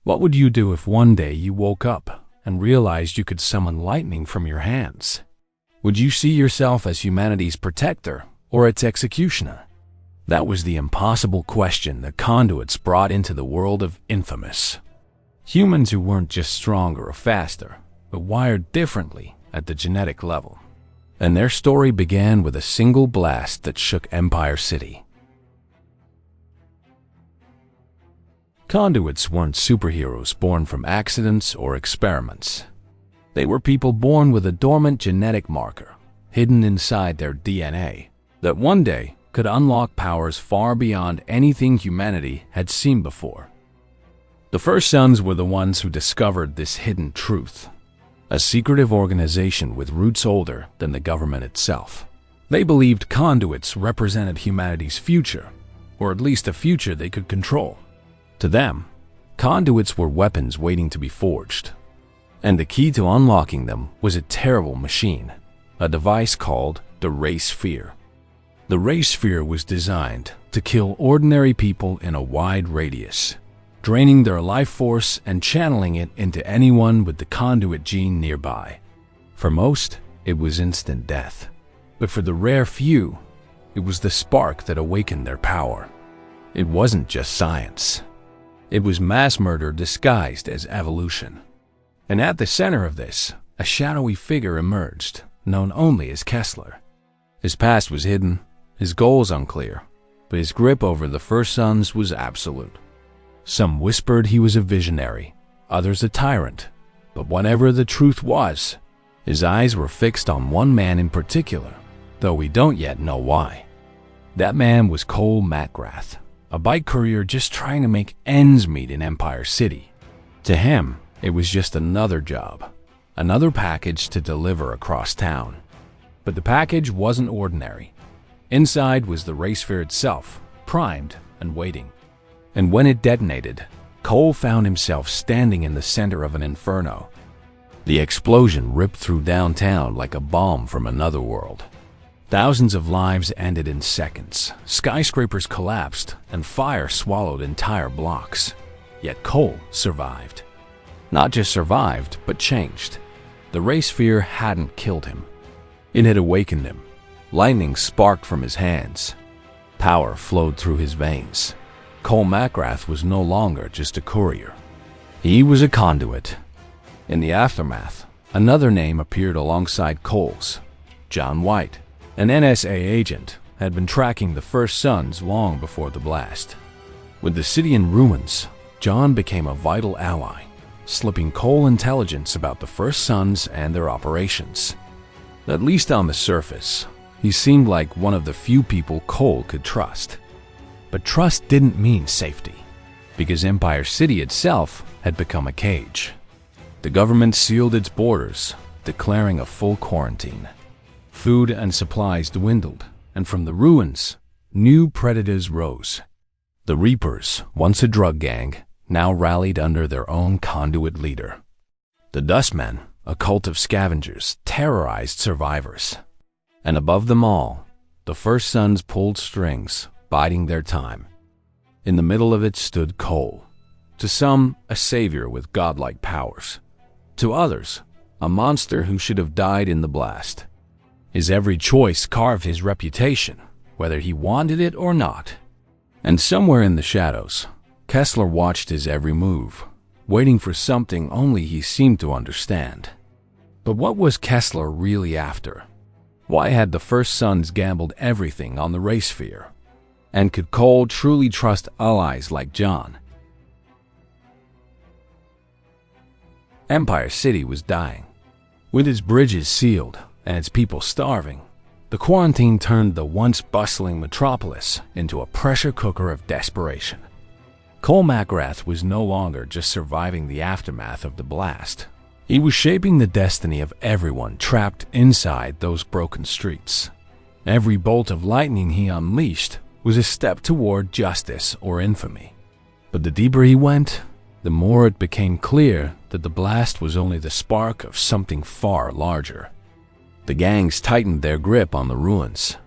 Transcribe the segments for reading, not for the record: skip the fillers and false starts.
What would you do if one day you woke up and realized you could summon lightning from your hands? Would you see yourself as humanity's protector or its executioner? That was the impossible question the Conduits brought into the world of Infamous. Humans who weren't just stronger or faster, but wired differently at the genetic level. And their story began with a single blast that shook Empire City. Conduits weren't superheroes born from accidents or experiments. They were people born with a dormant genetic marker, hidden inside their DNA, that one day could unlock powers far beyond anything humanity had seen before. The First Sons were the ones who discovered this hidden truth, a secretive organization with roots older than the government itself. They believed Conduits represented humanity's future, or at least a future they could control. To them, Conduits were weapons waiting to be forged, and the key to unlocking them was a terrible machine, a device called the Ray Sphere. The Ray Sphere was designed to kill ordinary people in a wide radius, draining their life force and channeling it into anyone with the Conduit gene nearby. For most, it was instant death, but for the rare few, it was the spark that awakened their power. It wasn't just science. It was mass murder disguised as evolution. And at the center of this, a shadowy figure emerged, known only as Kessler. His past was hidden, his goals unclear, but his grip over the First Sons was absolute. Some whispered he was a visionary, others a tyrant, but whatever the truth was, his eyes were fixed on one man in particular, though we don't yet know why. That man was Cole MacGrath, a bike courier just trying to make ends meet in Empire City. To him, it was just another job, another package to deliver across town. But the package wasn't ordinary. Inside was the Ray Sphere itself, primed and waiting. And when it detonated, Cole found himself standing in the center of an inferno. The explosion ripped through downtown like a bomb from another world. Thousands of lives ended in seconds, skyscrapers collapsed, and fire swallowed entire blocks. Yet Cole survived. Not just survived, but changed. The Ray Sphere hadn't killed him. It had awakened him. Lightning sparked from his hands. Power flowed through his veins. Cole MacGrath was no longer just a courier. He was a conduit. In the aftermath, another name appeared alongside Cole's. John White, an NSA agent, had been tracking the First Sons long before the blast. With the city in ruins, John became a vital ally, slipping Cole intelligence about the First Sons and their operations. At least on the surface, he seemed like one of the few people Cole could trust. But trust didn't mean safety, because Empire City itself had become a cage. The government sealed its borders, declaring a full quarantine. Food and supplies dwindled, and from the ruins, new predators rose. The Reapers, once a drug gang, now rallied under their own conduit leader. The Dustmen, a cult of scavengers, terrorized survivors. And above them all, the First Sons pulled strings, biding their time. In the middle of it stood Cole. To some, a savior with godlike powers. To others, a monster who should have died in the blast. His every choice carved his reputation, whether he wanted it or not. And somewhere in the shadows, Kessler watched his every move, waiting for something only he seemed to understand. But what was Kessler really after? Why had the First Sons gambled everything on the Ray Sphere? And could Cole truly trust allies like John? Empire City was dying. With its bridges sealed and its people starving, the quarantine turned the once bustling metropolis into a pressure cooker of desperation. Cole MacGrath was no longer just surviving the aftermath of the blast. He was shaping the destiny of everyone trapped inside those broken streets. Every bolt of lightning he unleashed was a step toward justice or infamy. But the deeper he went, the more it became clear that the blast was only the spark of something far larger. The gangs tightened their grip on the ruins.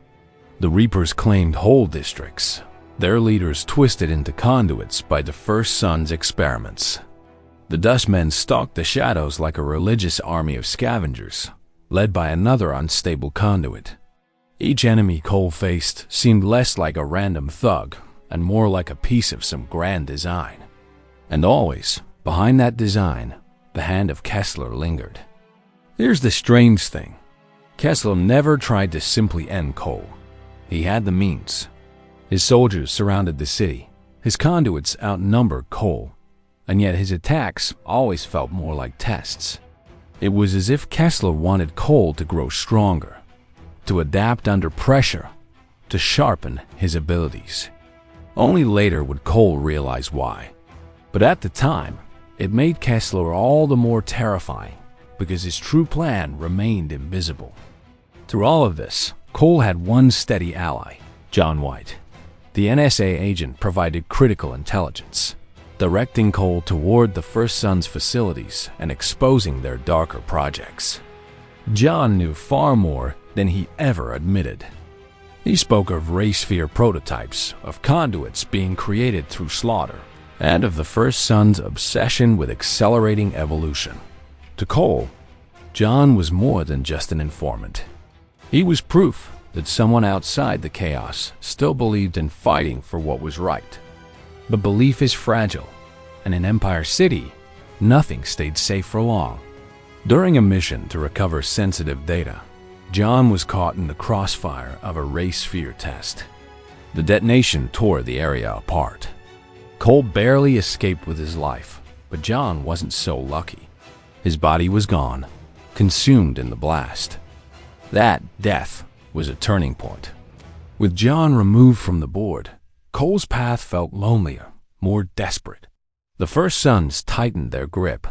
The Reapers claimed whole districts, their leaders twisted into conduits by the First Sons' experiments. The dustmen stalked the shadows like a religious army of scavengers, led by another unstable conduit. Each enemy Cole faced seemed less like a random thug and more like a piece of some grand design. And always, behind that design, the hand of Kessler lingered. Here's the strange thing. Kessler never tried to simply end Cole. He had the means. His soldiers surrounded the city. His conduits outnumbered Cole, and yet his attacks always felt more like tests. It was as if Kessler wanted Cole to grow stronger, to adapt under pressure, to sharpen his abilities. Only later would Cole realize why. But at the time, it made Kessler all the more terrifying because his true plan remained invisible. Through all of this, Cole had one steady ally, John White. The NSA agent provided critical intelligence, directing Cole toward the First Son's facilities and exposing their darker projects. John knew far more than he ever admitted. He spoke of race sphere prototypes, of conduits being created through slaughter, and of the First Son's obsession with accelerating evolution. To Cole, John was more than just an informant. He was proof that someone outside the chaos still believed in fighting for what was right. But belief is fragile, and in Empire City, nothing stayed safe for long. During a mission to recover sensitive data, John was caught in the crossfire of a race sphere test. The detonation tore the area apart. Cole barely escaped with his life, but John wasn't so lucky. His body was gone, consumed in the blast. That death was a turning point. With John removed from the board, Cole's path felt lonelier, more desperate. The First Sons tightened their grip.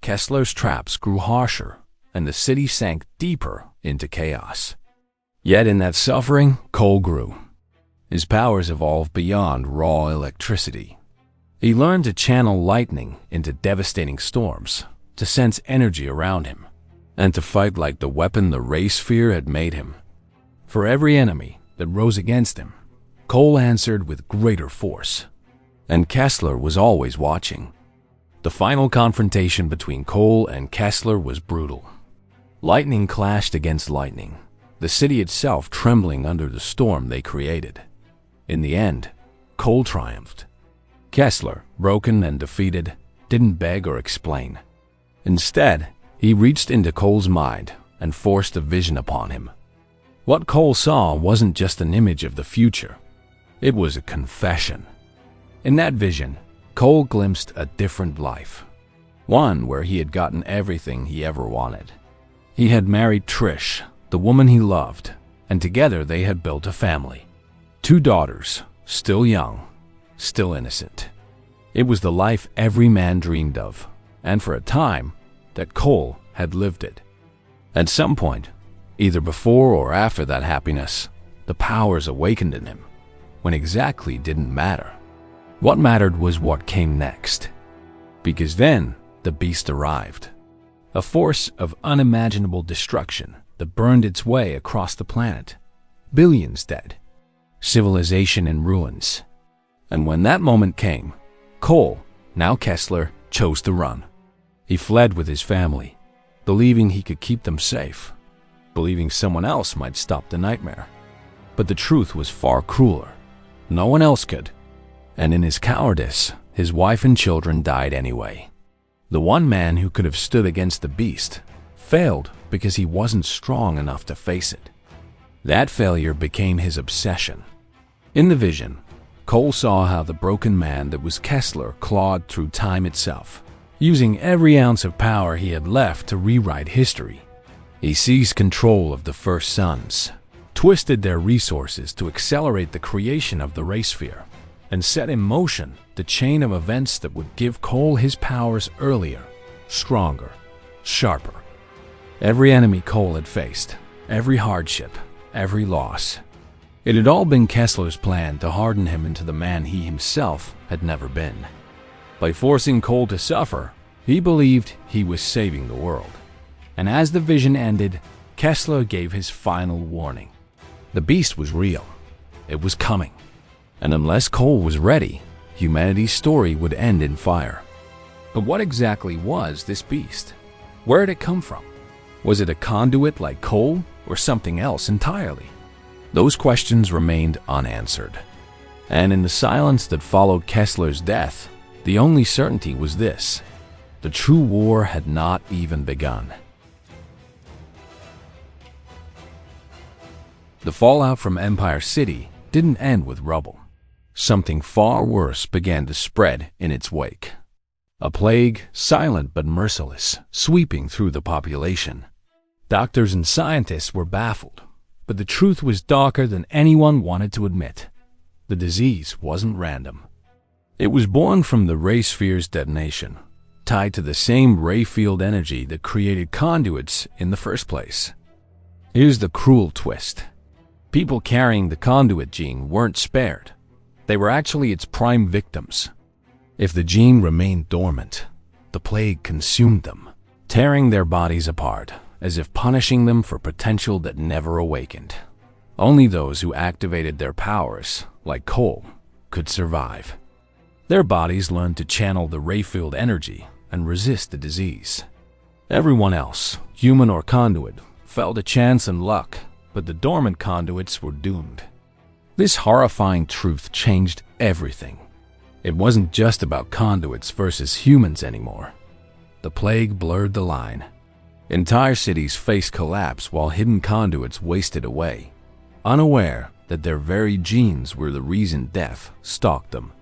Kessler's traps grew harsher, and the city sank deeper into chaos. Yet in that suffering, Cole grew. His powers evolved beyond raw electricity. He learned to channel lightning into devastating storms, to sense energy around him, and to fight like the weapon the race sphere had made him. For every enemy that rose against him, Cole answered with greater force. And Kessler was always watching. The final confrontation between Cole and Kessler was brutal. Lightning clashed against lightning, the city itself trembling under the storm they created. In the end, Cole triumphed. Kessler, broken and defeated, didn't beg or explain. Instead, he reached into Cole's mind and forced a vision upon him. What Cole saw wasn't just an image of the future. It was a confession. In that vision, Cole glimpsed a different life. One where he had gotten everything he ever wanted. He had married Trish, the woman he loved, and together they had built a family. 2 daughters, still young, still innocent. It was the life every man dreamed of, and for a time, that Cole had lived it. At some point, either before or after that happiness, the powers awakened in him, when exactly didn't matter. What mattered was what came next. Because then, the beast arrived. A force of unimaginable destruction that burned its way across the planet. Billions dead. Civilization in ruins. And when that moment came, Cole, now Kessler, chose to run. He fled with his family, believing he could keep them safe, believing someone else might stop the nightmare. But the truth was far crueler. No one else could. And in his cowardice, his wife and children died anyway. The one man who could have stood against the beast failed because he wasn't strong enough to face it. That failure became his obsession. In the vision, Cole saw how the broken man that was Kessler clawed through time itself, using every ounce of power he had left to rewrite history. He seized control of the First Sons, twisted their resources to accelerate the creation of the race sphere, and set in motion the chain of events that would give Cole his powers earlier, stronger, sharper. Every enemy Cole had faced, every hardship, every loss. It had all been Kessler's plan to harden him into the man he himself had never been. By forcing Cole to suffer, he believed he was saving the world. And as the vision ended, Kessler gave his final warning. The beast was real. It was coming. And unless Cole was ready, humanity's story would end in fire. But what exactly was this beast? Where did it come from? Was it a conduit like Cole, or something else entirely? Those questions remained unanswered. And in the silence that followed Kessler's death, the only certainty was this: the true war had not even begun. The fallout from Empire City didn't end with rubble. Something far worse began to spread in its wake. A plague, silent but merciless, sweeping through the population. Doctors and scientists were baffled, but the truth was darker than anyone wanted to admit. The disease wasn't random. It was born from the ray sphere's detonation, tied to the same ray field energy that created conduits in the first place. Here's the cruel twist. People carrying the conduit gene weren't spared. They were actually its prime victims. If the gene remained dormant, the plague consumed them, tearing their bodies apart, as if punishing them for potential that never awakened. Only those who activated their powers, like Cole, could survive. Their bodies learned to channel the ray field energy and resist the disease. Everyone else, human or conduit, fell to chance and luck, but the dormant conduits were doomed. This horrifying truth changed everything. It wasn't just about conduits versus humans anymore. The plague blurred the line. Entire cities faced collapse while hidden conduits wasted away, unaware that their very genes were the reason death stalked them.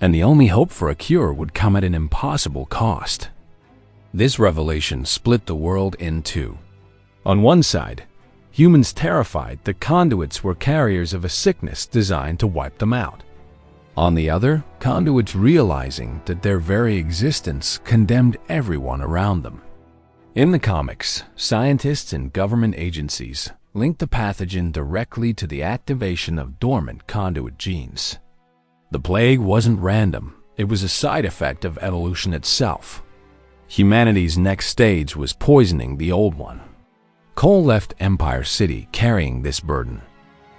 And the only hope for a cure would come at an impossible cost. This revelation split the world in two. On one side, humans terrified that conduits were carriers of a sickness designed to wipe them out. On the other, conduits realizing that their very existence condemned everyone around them. In the comics, scientists and government agencies linked the pathogen directly to the activation of dormant conduit genes. The plague wasn't random, it was a side effect of evolution itself. Humanity's next stage was poisoning the old one. Cole left Empire City carrying this burden.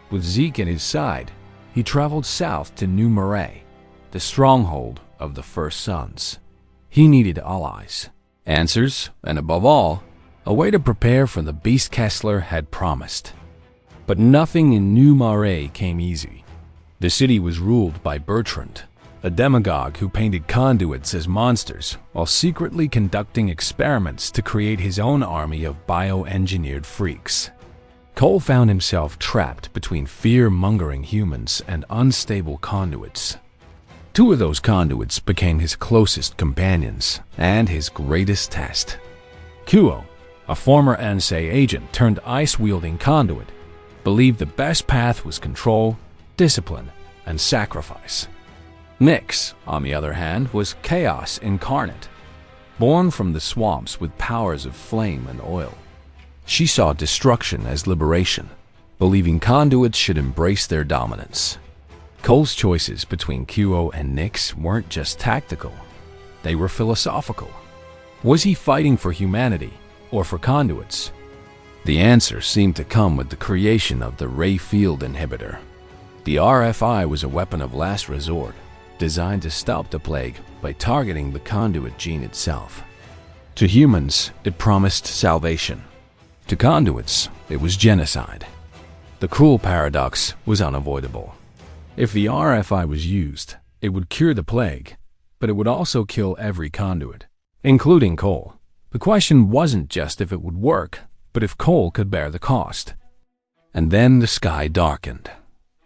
With Zeke at his side, he traveled south to New Marais, the stronghold of the First Sons. He needed allies, answers, and above all, a way to prepare for the beast Kessler had promised. But nothing in New Marais came easy. The city was ruled by Bertrand, a demagogue who painted conduits as monsters while secretly conducting experiments to create his own army of bioengineered freaks. Cole found himself trapped between fear-mongering humans and unstable conduits. Two of those conduits became his closest companions and his greatest test. Kuo, a former Ansei agent turned ice-wielding conduit, believed the best path was control, discipline, and sacrifice. Nyx, on the other hand, was chaos incarnate, born from the swamps with powers of flame and oil. She saw destruction as liberation, believing conduits should embrace their dominance. Cole's choices between Kuo and Nyx weren't just tactical, they were philosophical. Was he fighting for humanity or for conduits? The answer seemed to come with the creation of the ray field inhibitor. The RFI was a weapon of last resort, designed to stop the plague by targeting the conduit gene itself. To humans, it promised salvation. To conduits, it was genocide. The cruel paradox was unavoidable. If the RFI was used, it would cure the plague, but it would also kill every conduit, including Cole. The question wasn't just if it would work, but if Cole could bear the cost. And then the sky darkened.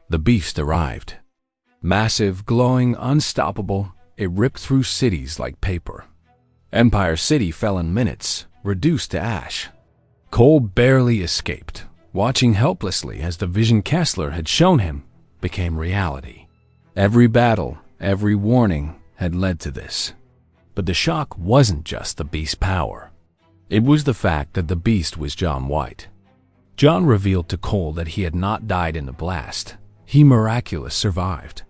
The beast arrived. Massive, glowing, unstoppable, it ripped through cities like paper. Empire City fell in minutes, reduced to ash. Cole barely escaped, watching helplessly as the vision Kessler had shown him became reality. Every battle, every warning had led to this. But the shock wasn't just the beast's power. It was the fact that the beast was John White. John revealed to Cole that he had not died in the blast. He miraculously survived.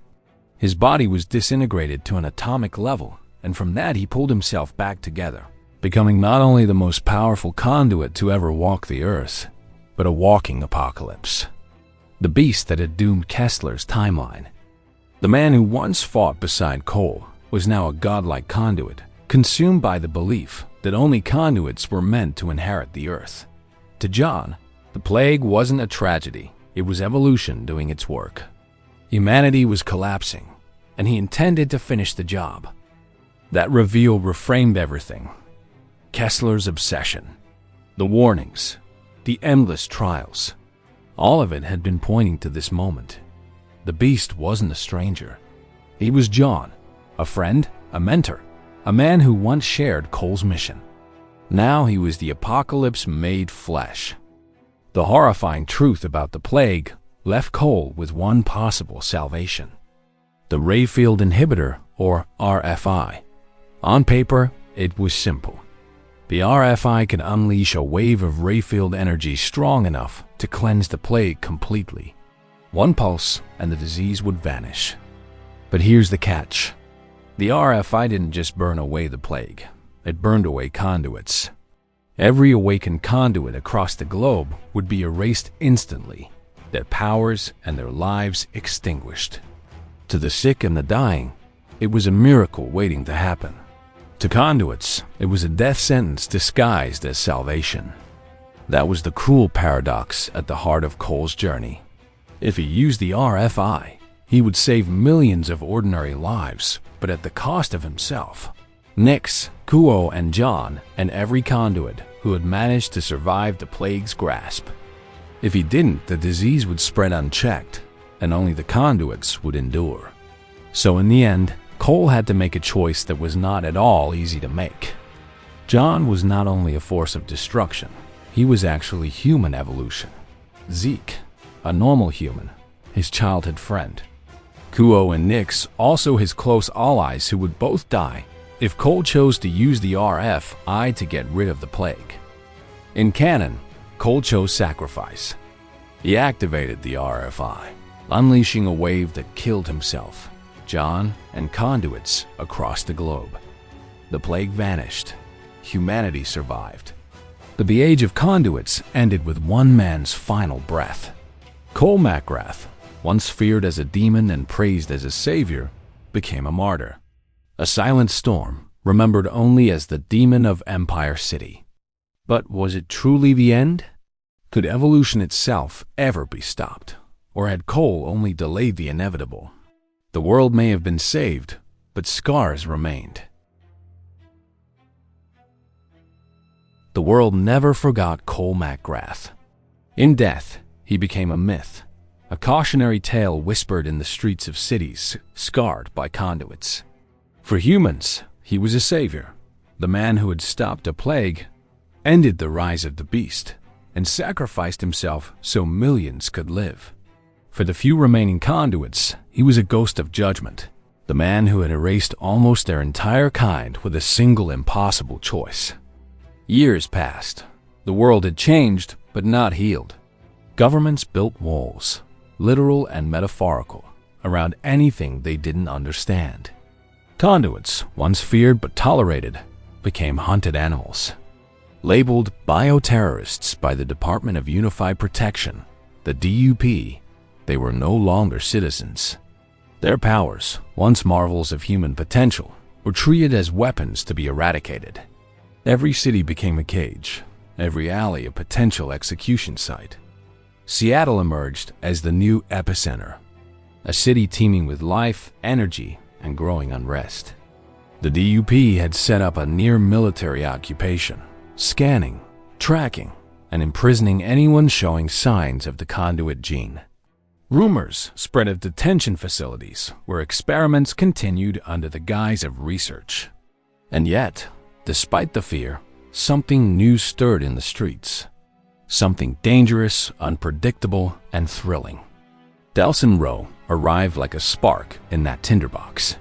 His body was disintegrated to an atomic level, and from that he pulled himself back together, becoming not only the most powerful conduit to ever walk the earth, but a walking apocalypse. The beast that had doomed Kessler's timeline. The man who once fought beside Cole was now a godlike conduit, consumed by the belief that only conduits were meant to inherit the earth. To John, the plague wasn't a tragedy, it was evolution doing its work. Humanity was collapsing, and he intended to finish the job. That reveal reframed everything. Kessler's obsession, the warnings, the endless trials. All of it had been pointing to this moment. The beast wasn't a stranger. He was John, a friend, a mentor, a man who once shared Cole's mission. Now he was the apocalypse made flesh. The horrifying truth about the plague left Cole with one possible salvation: the Rayfield inhibitor, or RFI. On paper, it was simple. The RFI could unleash a wave of Rayfield energy strong enough to cleanse the plague completely. One pulse and the disease would vanish. But here's the catch. The RFI didn't just burn away the plague. It burned away conduits. Every awakened conduit across the globe would be erased instantly, their powers and their lives extinguished. To the sick and the dying, it was a miracle waiting to happen. To conduits, it was a death sentence disguised as salvation. That was the cruel paradox at the heart of Cole's journey. If he used the RFI, he would save millions of ordinary lives, but at the cost of himself. Nix, Kuo, and John, and every conduit who had managed to survive the plague's grasp. If he didn't, the disease would spread unchecked, and only the conduits would endure. So in the end, Cole had to make a choice that was not at all easy to make. John was not only a force of destruction, he was actually human evolution. Zeke, a normal human, his childhood friend. Kuo and Nix, also his close allies who would both die if Cole chose to use the RFI to get rid of the plague. In canon, Cole chose sacrifice. He activated the RFI, unleashing a wave that killed himself, John, and conduits across the globe. The plague vanished. Humanity survived. But the age of conduits ended with one man's final breath. Cole MacGrath, once feared as a demon and praised as a savior, became a martyr. A silent storm, remembered only as the demon of Empire City. But was it truly the end? Could evolution itself ever be stopped? Or had Cole only delayed the inevitable? The world may have been saved, but scars remained. The world never forgot Cole MacGrath. In death, he became a myth, a cautionary tale whispered in the streets of cities scarred by conduits. For humans, he was a savior, the man who had stopped a plague, ended the rise of the beast, and sacrificed himself so millions could live. For the few remaining conduits, he was a ghost of judgment, the man who had erased almost their entire kind with a single impossible choice. Years passed. The world had changed, but not healed. Governments built walls, literal and metaphorical, around anything they didn't understand. Conduits, once feared but tolerated, became hunted animals. Labeled bioterrorists by the Department of Unified Protection, the DUP, they were no longer citizens. Their powers, once marvels of human potential, were treated as weapons to be eradicated. Every city became a cage, every alley a potential execution site. Seattle emerged as the new epicenter, a city teeming with life, energy, and growing unrest. The DUP had set up a near-military occupation, scanning, tracking, and imprisoning anyone showing signs of the conduit gene. Rumors spread of detention facilities where experiments continued under the guise of research. And yet, despite the fear, something new stirred in the streets. Something dangerous, unpredictable, and thrilling. Delson Rowe arrived like a spark in that tinderbox.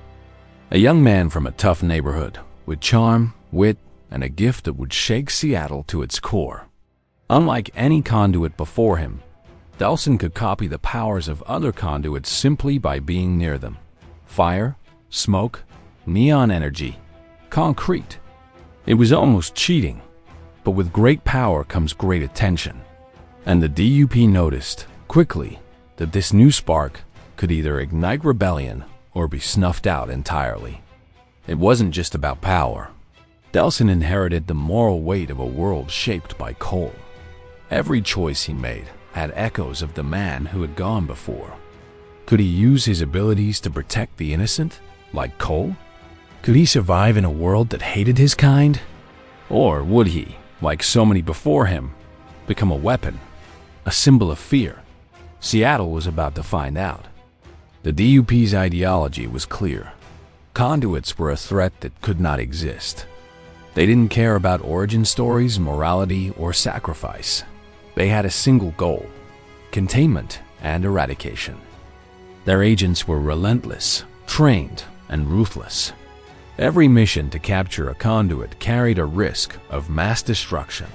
A young man from a tough neighborhood with charm, wit, and a gift that would shake Seattle to its core. Unlike any conduit before him, Delson could copy the powers of other conduits simply by being near them. Fire, smoke, neon energy, concrete. It was almost cheating, but with great power comes great attention. And the DUP noticed, quickly, that this new spark could either ignite rebellion or be snuffed out entirely. It wasn't just about power, Delson inherited the moral weight of a world shaped by Cole. Every choice he made had echoes of the man who had gone before. Could he use his abilities to protect the innocent, like Cole? Could he survive in a world that hated his kind? Or would he, like so many before him, become a weapon, a symbol of fear? Seattle was about to find out. The DUP's ideology was clear. Conduits were a threat that could not exist. They didn't care about origin stories, morality, or sacrifice. They had a single goal: containment and eradication. Their agents were relentless, trained, and ruthless. Every mission to capture a conduit carried a risk of mass destruction.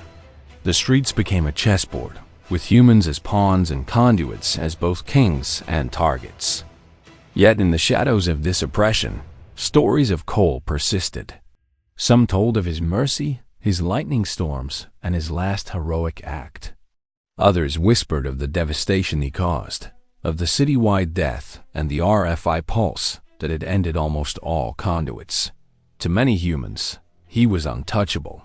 The streets became a chessboard, with humans as pawns and conduits as both kings and targets. Yet in the shadows of this oppression, stories of Cole persisted. Some told of his mercy, his lightning storms, and his last heroic act. Others whispered of the devastation he caused, of the citywide death and the RFI pulse that had ended almost all conduits. To many humans, he was untouchable,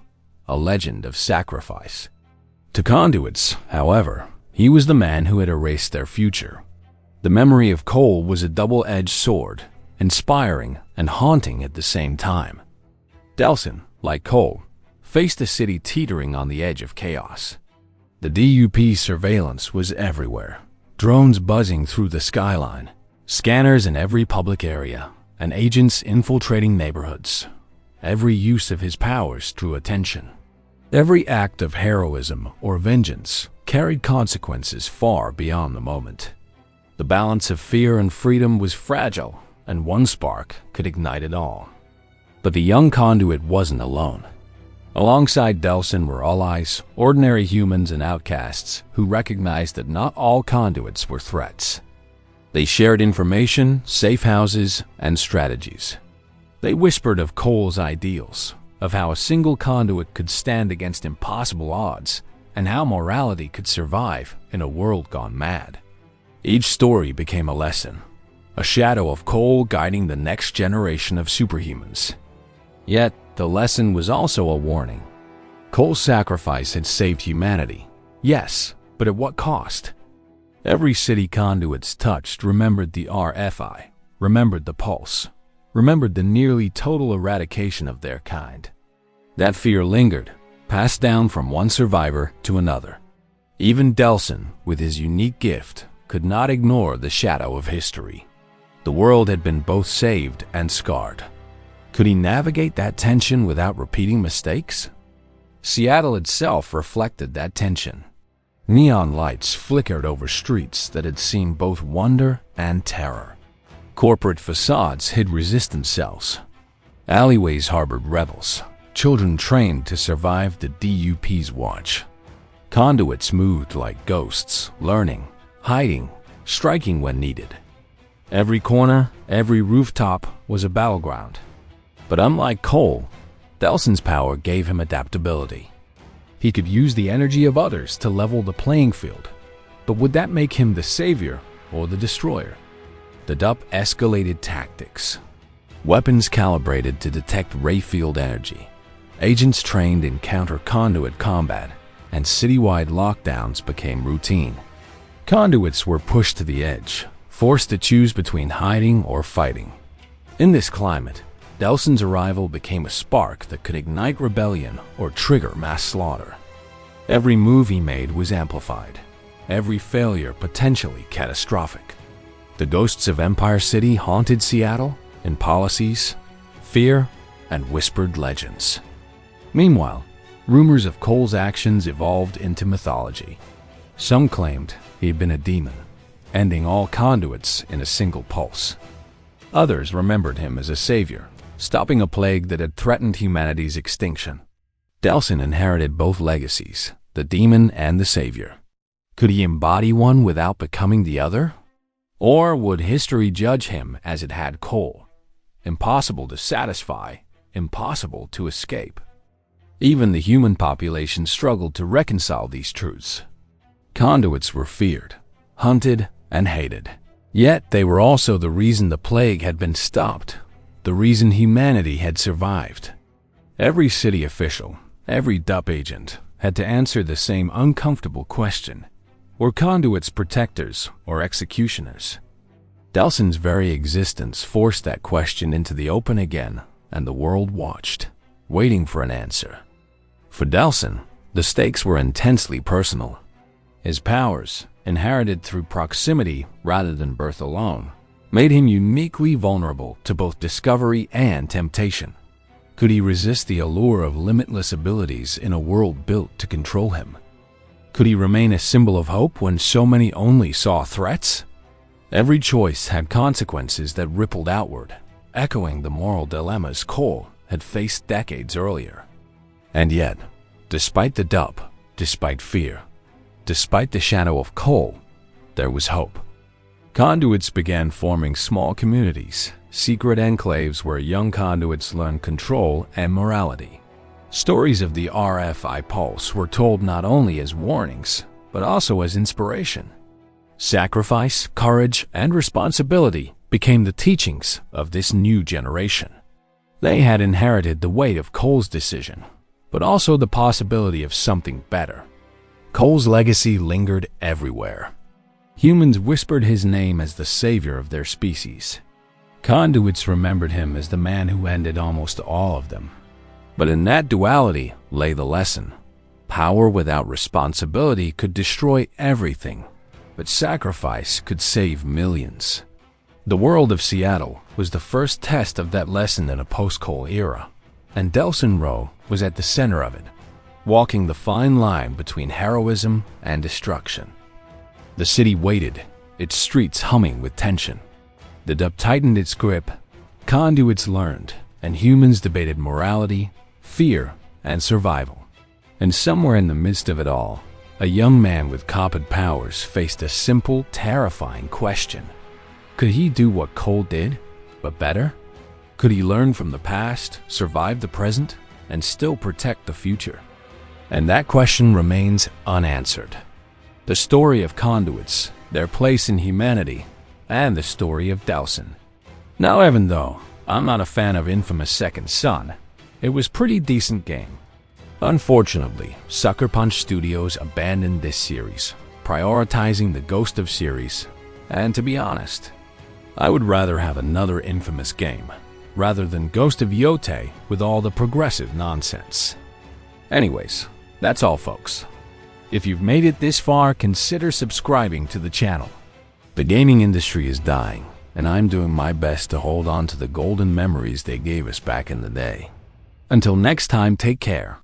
a legend of sacrifice. To conduits, however, he was the man who had erased their future. The memory of Cole was a double-edged sword, inspiring and haunting at the same time. Delson, like Cole, faced a city teetering on the edge of chaos. The DUP's surveillance was everywhere, drones buzzing through the skyline, scanners in every public area, and agents infiltrating neighborhoods. Every use of his powers drew attention. Every act of heroism or vengeance carried consequences far beyond the moment. The balance of fear and freedom was fragile, and one spark could ignite it all. But the young conduit wasn't alone. Alongside Delson were allies, ordinary humans and outcasts who recognized that not all conduits were threats. They shared information, safe houses, and strategies. They whispered of Cole's ideals, of how a single conduit could stand against impossible odds, and how morality could survive in a world gone mad. Each story became a lesson, a shadow of Cole guiding the next generation of superhumans. Yet, the lesson was also a warning. Cole's sacrifice had saved humanity, yes, but at what cost? Every city conduits touched remembered the RFI, remembered the pulse, remembered the nearly total eradication of their kind. That fear lingered, passed down from one survivor to another. Even Delson, with his unique gift, could not ignore the shadow of history. The world had been both saved and scarred. Could he navigate that tension without repeating mistakes? Seattle itself reflected that tension. Neon lights flickered over streets that had seen both wonder and terror. Corporate facades hid resistance cells. Alleyways harbored rebels, children trained to survive the DUP's watch. Conduits moved like ghosts, learning, hiding, striking when needed. Every corner, every rooftop was a battleground. But unlike Cole, Delson's power gave him adaptability. He could use the energy of others to level the playing field. But would that make him the savior or the destroyer? The DUP escalated tactics. Weapons calibrated to detect ray field energy. Agents trained in counter-conduit combat, and citywide lockdowns became routine. Conduits were pushed to the edge, forced to choose between hiding or fighting. In this climate, Delson's arrival became a spark that could ignite rebellion or trigger mass slaughter. Every move he made was amplified, every failure potentially catastrophic. The ghosts of Empire City haunted Seattle in policies, fear, and whispered legends. Meanwhile, rumors of Cole's actions evolved into mythology. Some claimed he had been a demon, ending all conduits in a single pulse. Others remembered him as a savior, stopping a plague that had threatened humanity's extinction. Delson inherited both legacies, the demon and the savior. Could he embody one without becoming the other? Or would history judge him as it had Cole? Impossible to satisfy, impossible to escape. Even the human population struggled to reconcile these truths. Conduits were feared, hunted, and hated. Yet they were also the reason the plague had been stopped, the reason humanity had survived. Every city official, every DUP agent, had to answer the same uncomfortable question. Were conduits protectors or executioners? Delson's very existence forced that question into the open again, and the world watched, waiting for an answer. For Delson, the stakes were intensely personal. His powers, inherited through proximity rather than birth alone, made him uniquely vulnerable to both discovery and temptation. Could he resist the allure of limitless abilities in a world built to control him? Could he remain a symbol of hope when so many only saw threats? Every choice had consequences that rippled outward, echoing the moral dilemmas Cole had faced decades earlier. And yet, despite the DUP, despite fear, despite the shadow of Cole, there was hope. Conduits began forming small communities, secret enclaves where young conduits learned control and morality. Stories of the RFI Pulse were told not only as warnings, but also as inspiration. Sacrifice, courage, and responsibility became the teachings of this new generation. They had inherited the weight of Cole's decision, but also the possibility of something better. Cole's legacy lingered everywhere. Humans whispered his name as the savior of their species. Conduits remembered him as the man who ended almost all of them. But in that duality lay the lesson. Power without responsibility could destroy everything, but sacrifice could save millions. The world of Seattle was the first test of that lesson in a post-Cole era, and Delson Rowe was at the center of it, walking the fine line between heroism and destruction. The city waited, its streets humming with tension. The DUP tightened its grip, conduits learned, and humans debated morality, fear, and survival. And somewhere in the midst of it all, a young man with copied powers faced a simple, terrifying question. Could he do what Cole did, but better? Could he learn from the past, survive the present, and still protect the future? And that question remains unanswered. The story of conduits, their place in humanity, and the story of Delson. Now, even though I'm not a fan of infamous Second Son, it was pretty decent game. Unfortunately, Sucker Punch Studios abandoned this series, prioritizing the Ghost of series, and to be honest, I would rather have another infamous game, rather than Ghost of Yotei with all the progressive nonsense. Anyways, that's all folks. If you've made it this far, consider subscribing to the channel. The gaming industry is dying, and I'm doing my best to hold on to the golden memories they gave us back in the day. Until next time, take care.